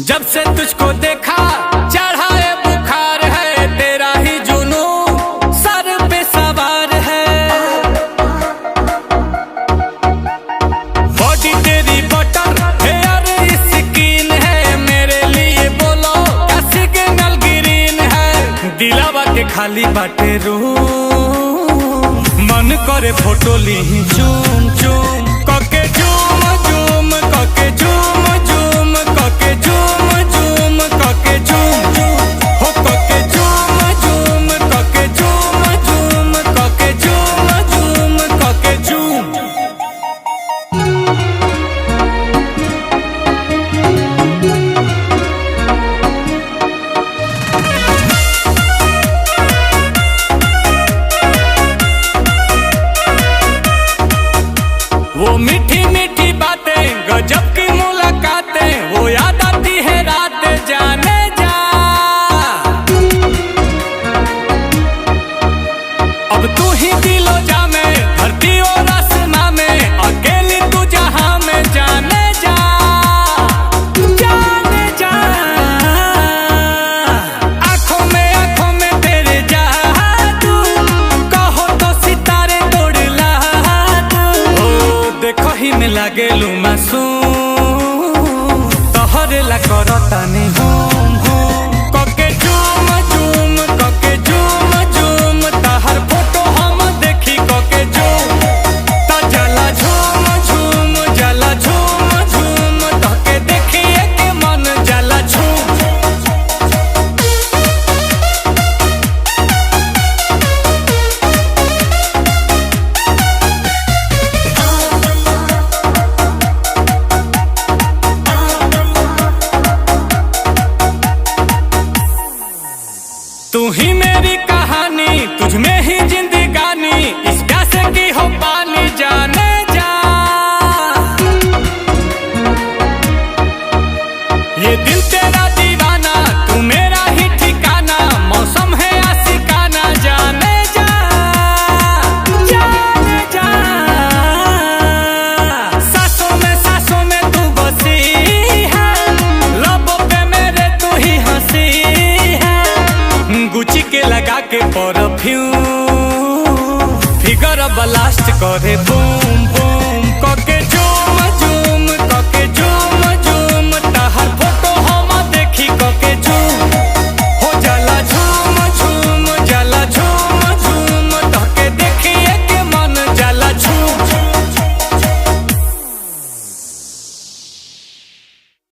जब से तुझको देखा चढ़ा है बुखार है, तेरा ही जुनून सर पे सवार है। बॉडी तेरी बटर हेयर स्किन है, मेरे लिए बोलो क्या सिग्नल ग्रीन है। दिलावा के खाली बाटे रूम, मन करे फोटो ली चूम चूम कके झूम झूम कके झूम झूम कके झूम झूम कके झूम झूम हो कके झूम झूम कके झूम झूम कके झूम झूम कके झूम। वो मीठी मीठी बातें गजब की मुलाकातें, वो याद आती है रात जाने जा। अब तू ही दिलो जा में धरती और आसमां में, अकेली तू जहां में जाने जा जाने जा। आंखों में तेरे जादू, कहो तो सितारे तोड़ ला तू। देखो ही में लागेलू मासूम, तोहरे ला करतानी होम होम कके झूम झूम कके झूम झूम, तहर फोटो हम देखी कके झूम ता जला झूम झूम जला झूम झूम, तके देखिए के मन जला झूम। तू ही मेरी कहानी, तुझ में ही जिंदगानी, इस प्यासे की हो पानी जाने जा। ये दिल तेरा दीवाना, तू मेरा ही ठिकाना, मौसम है आशिकाना जाने जा जाने जा। सांसों में तू बसी है, लबों पे मेरे तू ही हंसी है। गुची के लगा के परफ्यूम, फिगर ब्लास्ट करे बूम बूम।